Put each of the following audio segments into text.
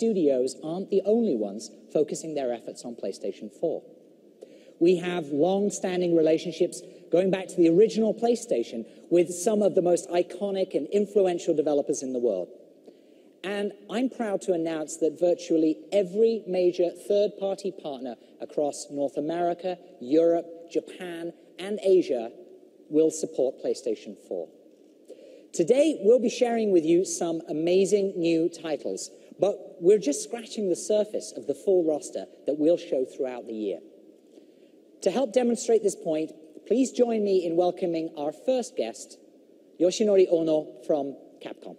studios aren't the only ones focusing their efforts on PlayStation 4. We have long-standing relationships going back to the original PlayStation with some of the most iconic and influential developers in the world. And I'm proud to announce that virtually every major third-party partner across North America, Europe, Japan, and Asia will support PlayStation 4. Today, we'll be sharing with you some amazing new titles, but we're just scratching the surface of the full roster that we'll show throughout the year. To help demonstrate this point, please join me in welcoming our first guest, Yoshinori Ono from Capcom.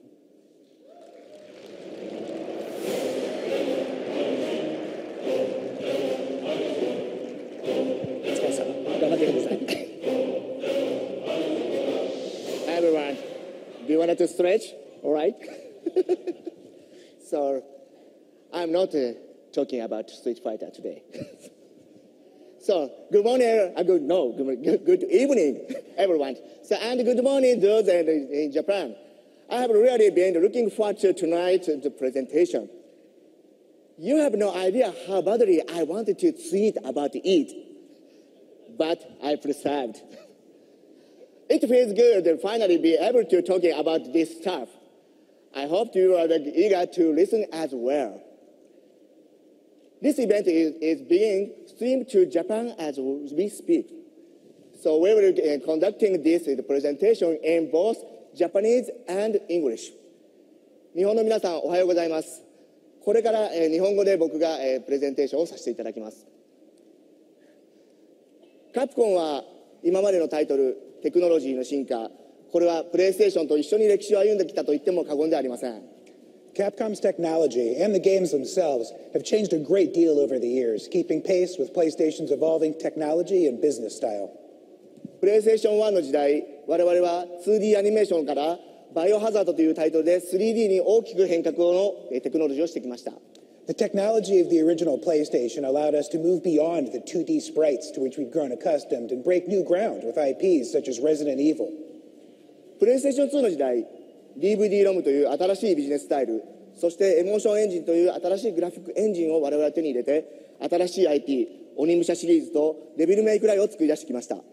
Hi everyone, do you want to stretch? All right. So, I'm not talking about Street Fighter today. So, good morning, good evening, everyone. So, and good morning, those in Japan. I have really been looking forward to tonight's presentation. You have no idea how badly I wanted to tweet about it, but I persevered. It feels good to finally be able to talk about this stuff. I hope you are eager to listen as well. This event is being streamed to Japan as we speak. So we will be conducting this presentation in both Japanese and English. 日本の皆さんおはようございます。これから日本語で僕がプレゼンテーションをさせていただきます。カプコンは今までのタイトル、テクノロジーの進化、これはプレイステーションと一緒に歴史を歩んできたと言っても過言ではありません。Capcom's technology and the games themselves have changed a great deal over the years, keeping pace with PlayStation's evolving technology and business style. プレイステーション1の時代、我々は 2D アニメーションからバイオハザードというタイトルで 3D に大きく変革のテクノロジーをしてきました。The technology of the original PlayStation allowed us to move beyond the 2D sprites to which we'd grown accustomed and break new ground with IPs such as Resident Evil. プレイステーション2の時代、DVD ロムという新しいビジネススタイル、そしてエモーションエンジンという新しいグラフィックエンジンを我々は手に入れて、新しい IP、鬼武者シリーズとデビルメイクライを作り出してきました。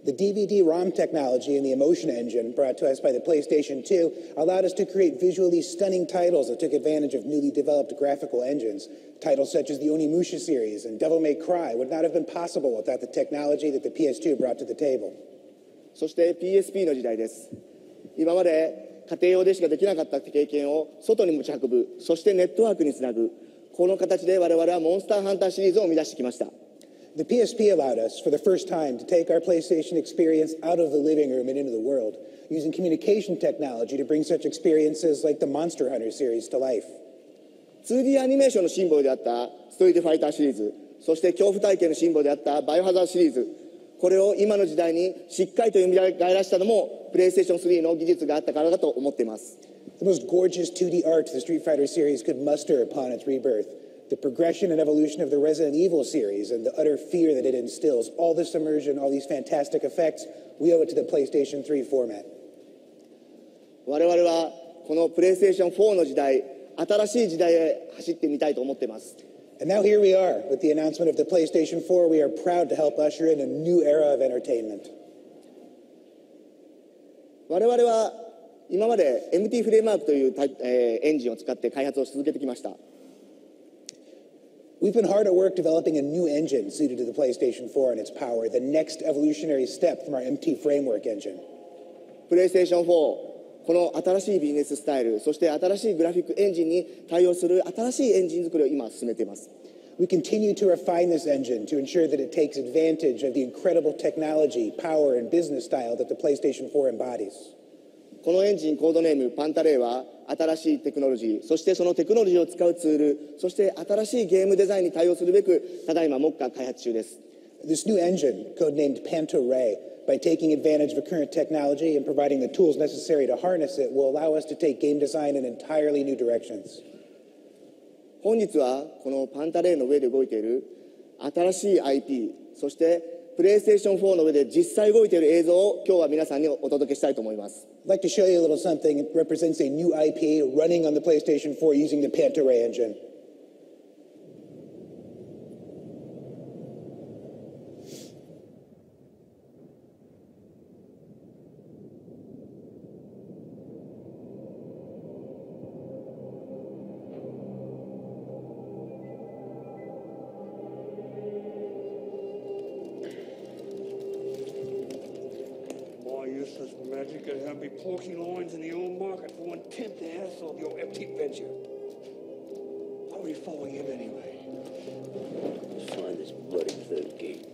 The DVD-ROM technology and the emotion engine brought to us by the PlayStation 2 allowed us to create visually stunning titles that took advantage of newly developed graphical engines. Titles such as the Onimusha series and Devil May Cry would not have been possible without the technology that the PS2 brought to the table. そして PSP の時代です。今まで家庭用でしかできなかった経験を外に持ち運ぶ、そしてネットワークにつなぐ、この形で我々はモンスターハンターシリーズを生み出してきました。The PSP allowed us, for the first time, to take our PlayStation experience out of the living room and into the world, using communication technology to bring such experiences like the Monster Hunter series to life. 2D アニメーションのシンボルであったストリートファイターシリーズ、そして恐怖体験のシンボルであったバイオハザードシリーズ、これを今の時代にしっかりと蘇らせたのもプレイステーション3の技術があったからだと思っています。The most gorgeous 2D art the Street Fighter series could muster upon its rebirth. The progression and evolution of the Resident Evil series and the utter fear that it instills, all this immersion, all these fantastic effects, we owe it to the PlayStation 3 format. 我々はこのプレイステーション4の時代、新しい時代へ走ってみたいと思っています。And now here we are, with the announcement of the PlayStation 4, we are proud to help usher in a new era of entertainment. 我々は今まで MT フレームワークというエンジンを使って開発を続けてきました。We've been hard at work developing a new engine suited to the PlayStation 4 and its power, the next evolutionary step from our MT framework engine. プレイステーション4、この新しいビジネススタイル、そして新しいグラフィックエンジンに対応する新しいエンジン作りを今進めています。We continue to refine this engine to ensure that it takes advantage of the incredible technology, power, and business style that the PlayStation 4 embodies. このエンジンコードネームパンタレイは新しいテクノロジー、そしてそのテクノロジーを使うツール、そして新しいゲームデザインに対応するべくただいま目下開発中です。This new engine, codenamed Panto-Ray, by taking advantage of current technology and providing the tools necessary to harness it, will allow us to take game design in entirely new directions. 本日はこのパンタレイの上で動いている新しい IP、そしてプレイステーション4の上で実際動いている映像を今日は皆さんにお届けしたいと思います。I'd like to show you a little something. It represents a new IP running on the PlayStation 4 using the Panta-Ray engine. Magic could have me poking lines in the old market for 1/10 the hassle of your empty venture. How are you following him anyway? Let's find this bloody third gate.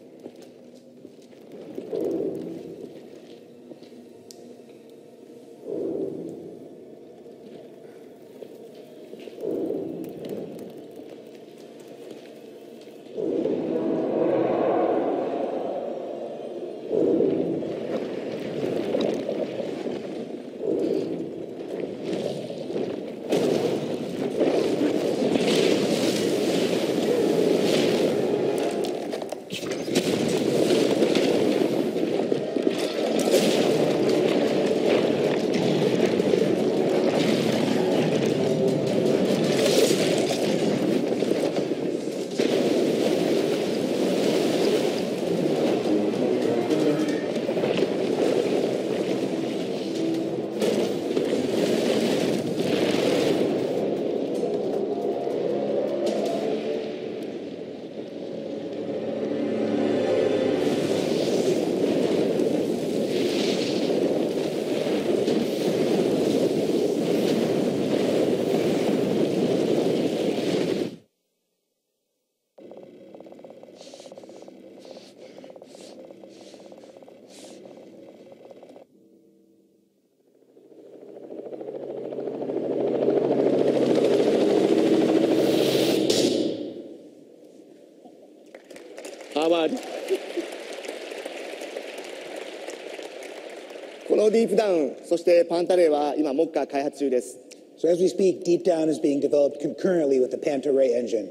このディープダウン、そしてパンタレイは今目下開発中です。So as we speak, Deep Down is being developed concurrently with the Panta-Ray engine.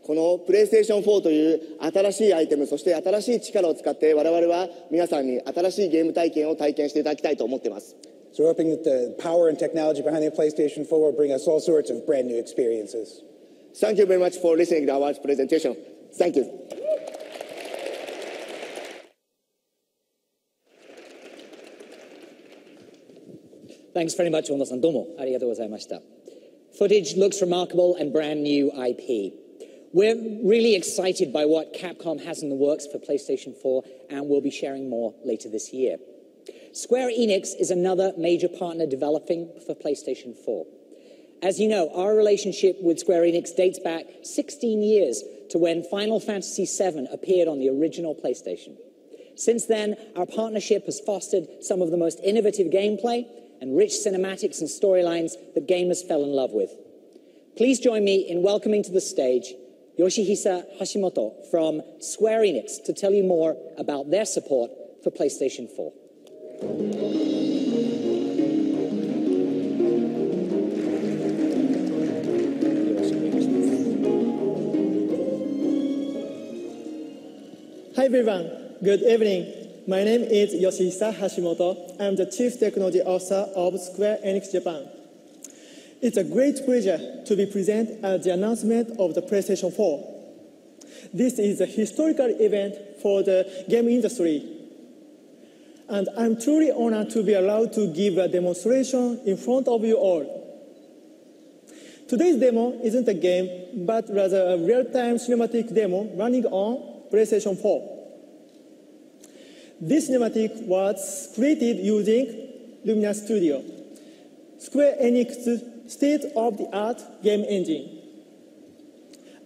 このプレイステーション4という新しいアイテム、そして新しい力を使って我々は皆さんに新しいゲーム体験を体験していただきたいと思っています。So we're hoping that the power and technology behind the PlayStation 4 will bring us all sorts of brand new experiences. Thank you very much for listening to our presentation. Thank you. Thanks very much, Ono-san. Domo. Arigatou gozaimashita. Footage looks remarkable and brand new IP. We're really excited by what Capcom has in the works for PlayStation 4, and we'll be sharing more later this year. Square Enix is another major partner developing for PlayStation 4. As you know, our relationship with Square Enix dates back 16 years to when Final Fantasy VII appeared on the original PlayStation. Since then, our partnership has fostered some of the most innovative gameplay and rich cinematics and storylines that gamers fell in love with. Please join me in welcoming to the stage Yoshihisa Hashimoto from Square Enix to tell you more about their support for PlayStation 4. Hi everyone, good evening. My name is Yoshihisa Hashimoto. I'm the Chief Technology Officer of Square Enix Japan. It's a great pleasure to be present at the announcement of the PlayStation 4. This is a historical event for the game industry. And I'm truly honored to be allowed to give a demonstration in front of you all. Today's demo isn't a game, but rather a real-time cinematic demo running on PlayStation 4. This cinematic was created using Lumina Studio, Square Enix's state-of-the-art game engine.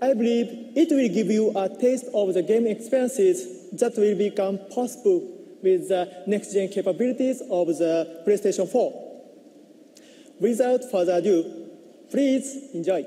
I believe it will give you a taste of the game experiences that will become possible with the next-gen capabilities of the PlayStation 4. Without further ado, please enjoy.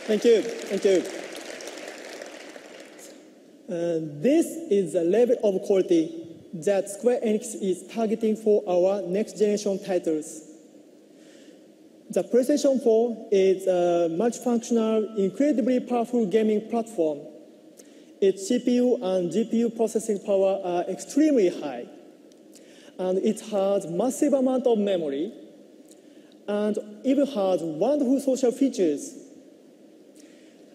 Thank you. Thank you. This is the level of quality that Square Enix is targeting for our next generation titles. The PlayStation 4 is a multifunctional, incredibly powerful gaming platform. Its CPU and GPU processing power are extremely high, and it has massive amount of memory, and even has wonderful social features.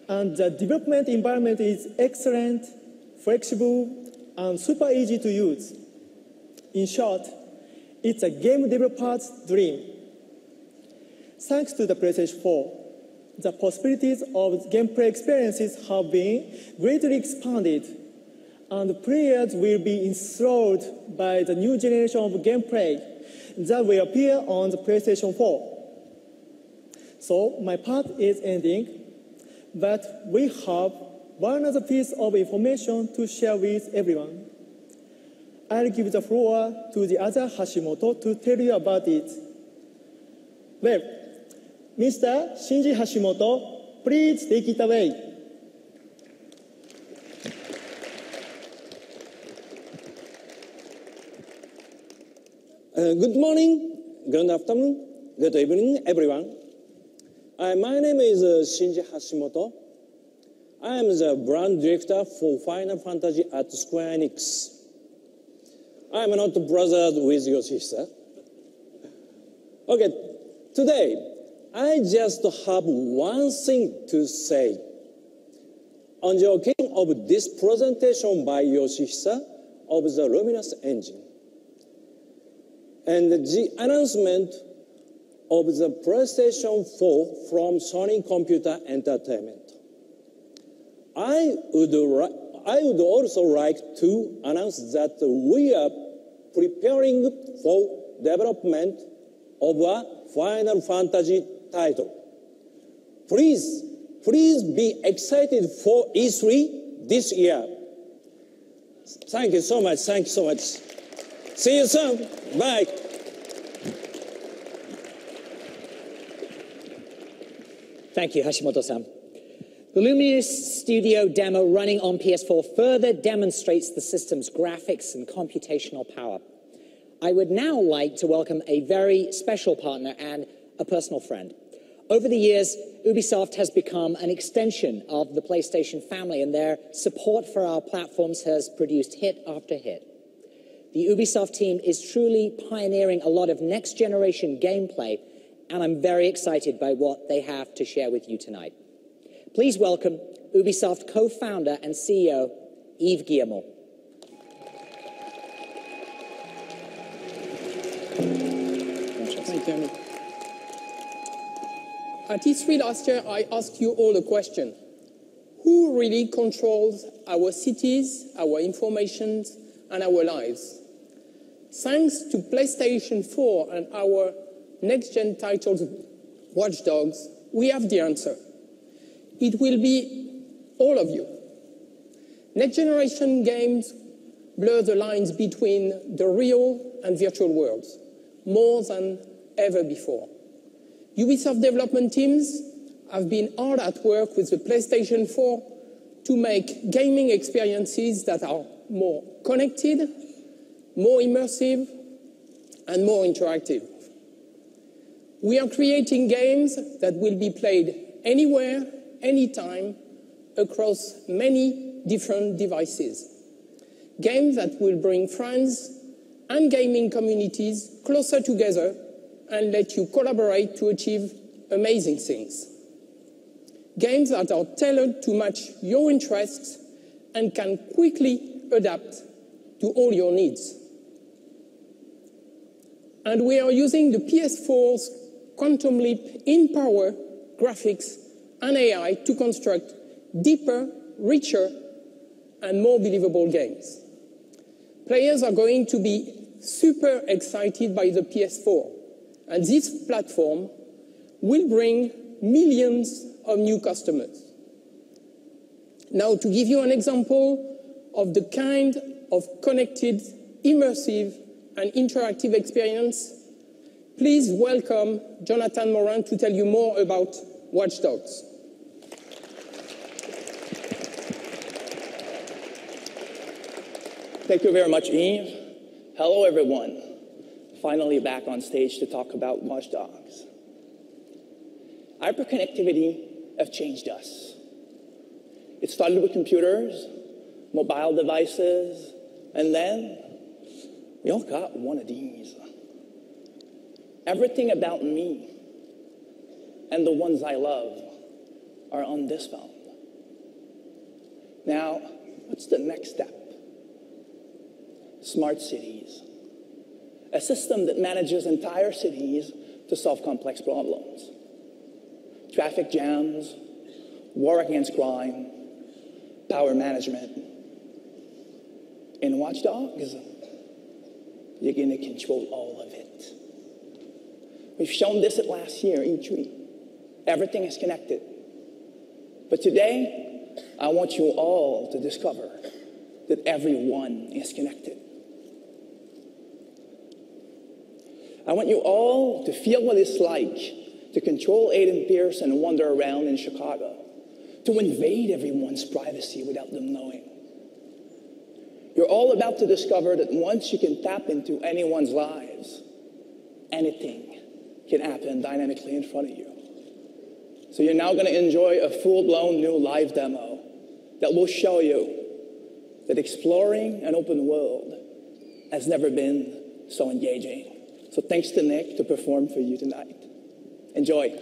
And the development environment is excellent, flexible, and super easy to use. In short, it's a game developer's dream. Thanks to the PlayStation 4, the possibilities of gameplay experiences have been greatly expanded, and players will be enthralled by the new generation of gameplay that will appear on the PlayStation 4. So my part is ending, but we have one other piece of information to share with everyone. I'll give the floor to the other Hashimoto to tell you about it. Well, Mr. Shinji Hashimoto, please take it away. Good morning, good afternoon, good evening, everyone. My name is Shinji Hashimoto. I am the brand director for Final Fantasy at Square Enix. I am not brothers with Yoshihisa. Okay, today, I just have one thing to say. On the occasion of this presentation by Yoshihisa of the Luminous engine, and the announcement of the PlayStation 4 from Sony Computer Entertainment. I would also like to announce that we are preparing for development of a Final Fantasy title. Please be excited for E3 this year. Thank you so much. Thank you so much. See you soon. Bye. Thank you, Hashimoto-san. The Luminous Studio demo running on PS4 further demonstrates the system's graphics and computational power. I would now like to welcome a very special partner and a personal friend. Over the years, Ubisoft has become an extension of the PlayStation family, and their support for our platforms has produced hit after hit. The Ubisoft team is truly pioneering a lot of next-generation gameplay, and I'm very excited by what they have to share with you tonight. Please welcome Ubisoft co-founder and CEO, Yves Guillemot. Thank you. At E3 last year, I asked you all a question. Who really controls our cities, our information, and our lives? Thanks to PlayStation 4 and our next-gen titles, Watch Dogs, we have the answer. It will be all of you. Next-generation games blur the lines between the real and virtual worlds, more than ever before. Ubisoft development teams have been hard at work with the PlayStation 4 to make gaming experiences that are more connected, more immersive, and more interactive. We are creating games that will be played anywhere, anytime, across many different devices. Games that will bring friends and gaming communities closer together and let you collaborate to achieve amazing things. Games that are tailored to match your interests and can quickly adapt to all your needs. And we are using the PS4's quantum leap in power, graphics, and AI to construct deeper, richer, and more believable games. Players are going to be super excited by the PS4, and this platform will bring millions of new customers. Now, to give you an example of the kind of connected, immersive, and interactive experience, please welcome Jonathan Morin to tell you more about Watch Dogs. Thank you very much, Eve. Hello, everyone. Finally back on stage to talk about watchdogs. Hyperconnectivity have changed us. It started with computers, mobile devices, and then we all got one of these. Everything about me and the ones I love are on this phone. Now, what's the next step? Smart cities. A system that manages entire cities to solve complex problems. Traffic jams, war against crime, power management. In watchdogs, you're going to control all of it. We've shown this at last year, E3. Everything is connected. But today, I want you all to discover that everyone is connected. I want you all to feel what it's like to control Aiden Pierce and wander around in Chicago, to invade everyone's privacy without them knowing. You're all about to discover that once you can tap into anyone's lives, anything can happen dynamically in front of you. So you're now going to enjoy a full-blown new live demo that will show you that exploring an open world has never been so engaging. So thanks to Nick to perform for you tonight. Enjoy.